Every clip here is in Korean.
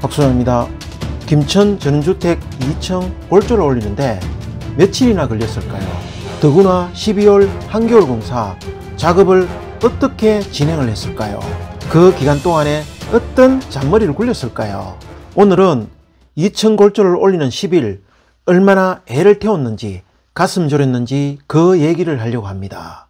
박소장입니다. 김천 전원주택 2층 골조를 올리는데 며칠이나 걸렸을까요? 더구나 12월 한겨울 공사 작업을 어떻게 진행을 했을까요? 그 기간 동안에 어떤 잔머리를 굴렸을까요? 오늘은 2층 골조를 올리는 10일 얼마나 애를 태웠는지 가슴 졸였는지 그 얘기를 하려고 합니다.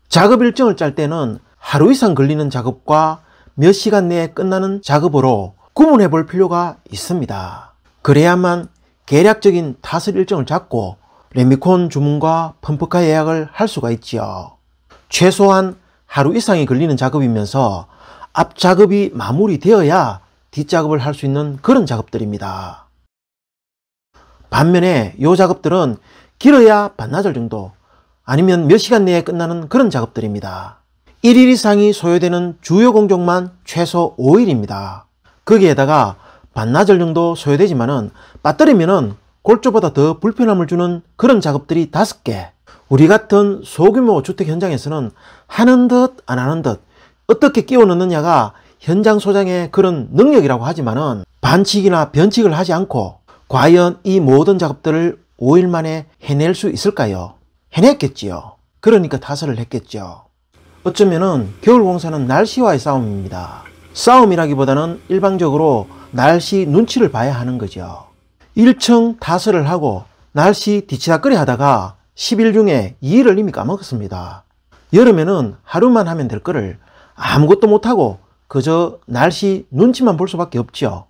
작업 일정을 짤 때는 하루 이상 걸리는 작업과 몇 시간 내에 끝나는 작업으로 구분해 볼 필요가 있습니다. 그래야만 계략적인 타설 일정을 잡고 레미콘 주문과 펌프카 예약을 할 수가 있지요. 최소한 하루 이상이 걸리는 작업이면서 앞 작업이 마무리되어야 뒷작업을 할 수 있는 그런 작업들입니다. 반면에 이 작업들은 길어야 반나절 정도 아니면 몇 시간 내에 끝나는 그런 작업들입니다. 1일 이상이 소요되는 주요 공정만 최소 5일입니다. 거기에다가 반나절 정도 소요되지만은 빠뜨리면은 골조보다 더 불편함을 주는 그런 작업들이 5개. 우리 같은 소규모 주택 현장에서는 하는 듯 안 하는 듯 어떻게 끼워 넣느냐가 현장 소장의 그런 능력이라고 하지만은 반칙이나 변칙을 하지 않고 과연 이 모든 작업들을 5일 만에 해낼 수 있을까요? 해냈겠지요. 그러니까 타설을 했겠죠. 어쩌면은 겨울 공사는 날씨와의 싸움입니다. 싸움이라기보다는 일방적으로 날씨 눈치를 봐야 하는 거죠. 1층 타설을 하고 날씨 뒤치다꺼리 하다가 10일 중에 2일을 이미 까먹었습니다. 여름에는 하루만 하면 될 거를 아무것도 못하고 그저 날씨 눈치만 볼 수밖에 없죠.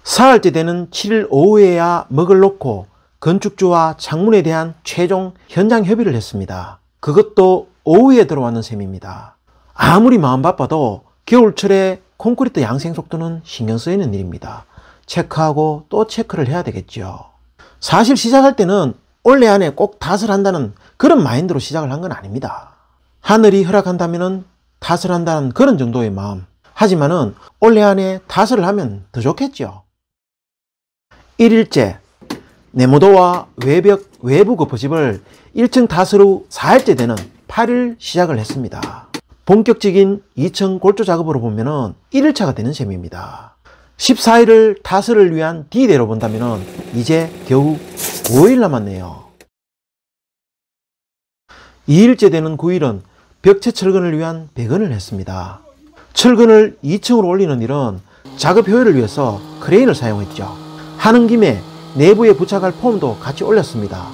사흘째 되는 7일 오후에야 먹을 놓고 건축주와 창문에 대한 최종 현장 협의를 했습니다. 그것도 오후에 들어왔는 셈입니다. 아무리 마음 바빠도 겨울철에 콘크리트 양생 속도는 신경 쓰이는 일입니다. 체크하고 또 체크를 해야 되겠죠. 사실 시작할 때는 올해 안에 꼭 타설한다는 그런 마인드로 시작을 한 건 아닙니다. 하늘이 허락한다면 타설한다는 그런 정도의 마음. 하지만은 올해 안에 타설을 하면 더 좋겠죠. 1일째 네모도와 외벽 외부 거푸집을 1층 타설 후 4일째 되는 8일 시작을 했습니다. 본격적인 2층 골조 작업으로 보면은 1일차가 되는 셈입니다. 14일을 타설을 위한 D대로 본다면은 이제 겨우 5일 남았네요. 2일째 되는 9일은 벽체 철근을 위한 배건을 했습니다. 철근을 2층으로 올리는 일은 작업 효율을 위해서 크레인을 사용했죠. 하는 김에 내부에 부착할 폼도 같이 올렸습니다.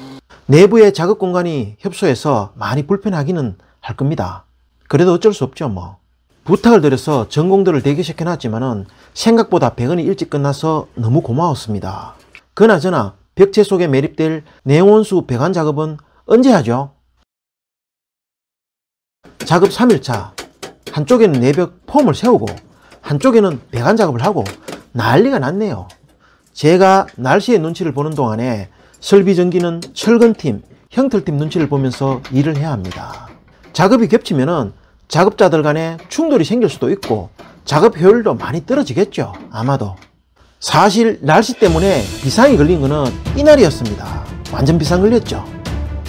내부의 작업 공간이 협소해서 많이 불편하기는 할 겁니다. 그래도 어쩔 수 없죠 뭐. 부탁을 드려서 전공들을 대기시켜 놨지만은 생각보다 배건이 일찍 끝나서 너무 고마웠습니다. 그나저나 벽체 속에 매립될 내온수 배관 작업은 언제 하죠? 작업 3일차 한쪽에는 내벽 폼을 세우고 한쪽에는 배관 작업을 하고 난리가 났네요. 제가 날씨의 눈치를 보는 동안에 설비전기는 철근팀, 형틀팀 눈치를 보면서 일을 해야 합니다. 작업이 겹치면은 작업자들 간에 충돌이 생길 수도 있고 작업 효율도 많이 떨어지겠죠. 아마도. 사실 날씨 때문에 비상이 걸린 거는 이날이었습니다. 완전 비상 걸렸죠.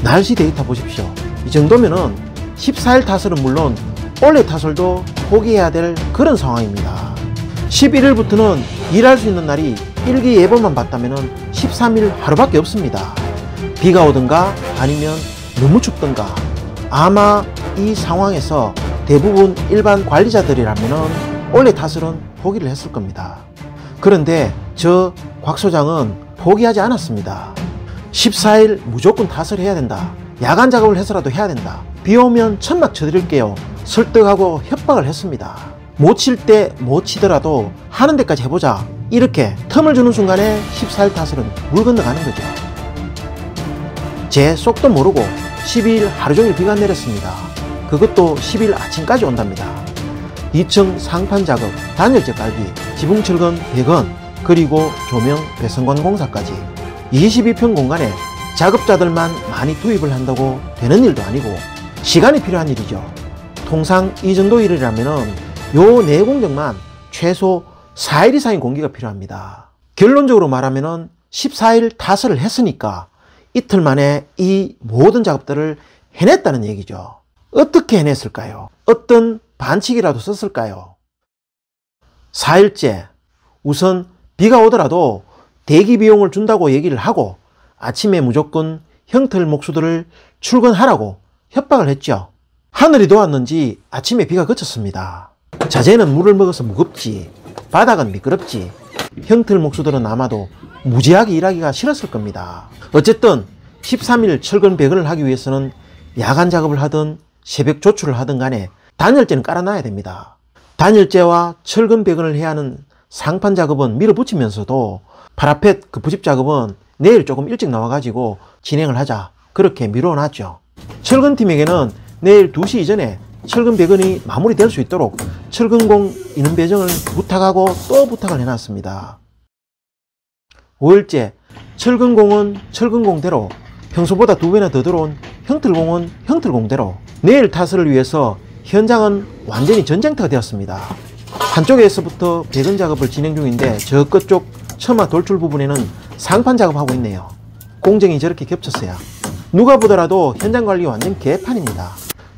날씨 데이터 보십시오. 이 정도면은 14일 타설은 물론 올해 타설도 포기해야 될 그런 상황입니다. 11일부터는 일할 수 있는 날이 일기예보만 봤다면 13일 하루밖에 없습니다. 비가 오든가 아니면 너무 춥든가. 아마 이 상황에서 대부분 일반 관리자들이라면 올해 타설은 포기를 했을 겁니다. 그런데 저 곽 소장은 포기하지 않았습니다. 14일 무조건 타설해야 된다. 야간 작업을 해서라도 해야 된다. 비 오면 천막 쳐드릴게요. 설득하고 협박을 했습니다. 못 칠 때 못 치더라도 하는 데까지 해보자. 이렇게 틈을 주는 순간에 14일 타설은 물 건너가는 거죠. 제 속도 모르고 12일 하루 종일 비가 내렸습니다. 그것도 10일 아침까지 온답니다. 2층 상판 작업, 단열재 깔기, 지붕 철근, 배건, 그리고 조명, 배선관 공사까지 22평 공간에 작업자들만 많이 투입을 한다고 되는 일도 아니고 시간이 필요한 일이죠. 통상 이 정도 일이라면은 요 네 공정만 최소 4일 이상의 공기가 필요합니다. 결론적으로 말하면은 14일 타설을 했으니까 이틀 만에 이 모든 작업들을 해냈다는 얘기죠. 어떻게 해냈을까요? 어떤 반칙이라도 썼을까요? 4일째 우선 비가 오더라도 대기 비용을 준다고 얘기를 하고 아침에 무조건 형틀 목수들을 출근하라고 협박을 했죠. 하늘이 도왔는지 아침에 비가 그쳤습니다. 자재는 물을 먹어서 무겁지, 바닥은 미끄럽지. 형틀 목수들은 아마도 무지하게 일하기가 싫었을 겁니다. 어쨌든 13일 철근 배근을 하기 위해서는 야간 작업을 하든 새벽 조출을 하든 간에 단열재는 깔아놔야 됩니다. 단열재와 철근 배근을 해야 하는 상판 작업은 밀어붙이면서도 파라펫 그 부집 작업은 내일 조금 일찍 나와가지고 진행을 하자, 그렇게 미뤄놨죠. 철근팀에게는 내일 2시 이전에 철근 배근이 마무리될 수 있도록 철근공 인원 배정을 부탁하고 또 부탁을 해놨습니다. 5일째, 철근공은 철근공대로, 평소보다 2배나 더 들어온 형틀공은 형틀공대로. 내일 타설을 위해서 현장은 완전히 전쟁터가 되었습니다. 한쪽에서부터 배근 작업을 진행 중인데 저 끝쪽 처마 돌출 부분에는 상판 작업하고 있네요. 공정이 저렇게 겹쳤어야 누가 보더라도 현장 관리 완전 개판입니다.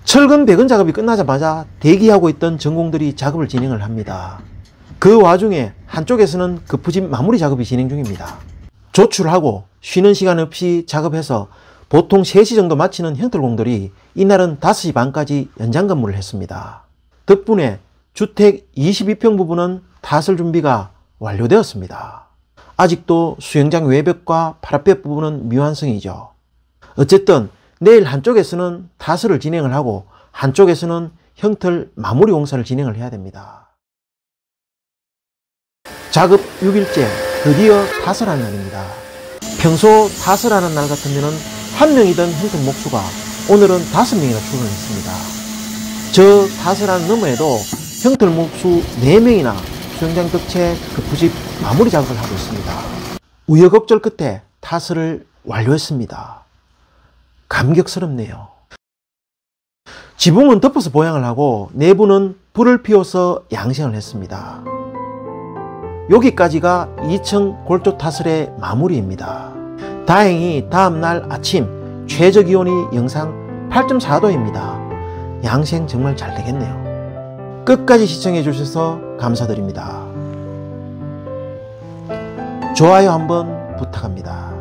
철근 배근 작업이 끝나자마자 대기하고 있던 전공들이 작업을 진행을 합니다. 그 와중에 한쪽에서는 급부집 마무리 작업이 진행 중입니다. 조출하고 쉬는 시간 없이 작업해서 보통 3시 정도 마치는 형틀공들이 이날은 5시 반까지 연장 근무를 했습니다. 덕분에 주택 22평 부분은 타설 준비가 완료되었습니다. 아직도 수영장 외벽과 파라펫 부분은 미완성이죠. 어쨌든 내일 한쪽에서는 타설을 진행을 하고 한쪽에서는 형틀 마무리 공사를 진행을 해야 됩니다. 작업 6일째, 드디어 타설하는 날입니다. 평소 타설하는 날 같으면 한 명이던 형틀 목수가 오늘은 5명이나 출근했습니다. 저 타설하는 너머에도 형틀 목수 4명이나 수영장 덕체 급부집 마무리 작업을 하고 있습니다. 우여곡절 끝에 타설을 완료했습니다. 감격스럽네요. 지붕은 덮어서 보양을 하고 내부는 불을 피워서 양생을 했습니다. 여기까지가 2층 골조 타설의 마무리입니다. 다행히 다음날 아침 최저 기온이 영상 8.4도입니다. 양생 정말 잘 되겠네요. 끝까지 시청해 주셔서 감사드립니다. 좋아요 한번 부탁합니다.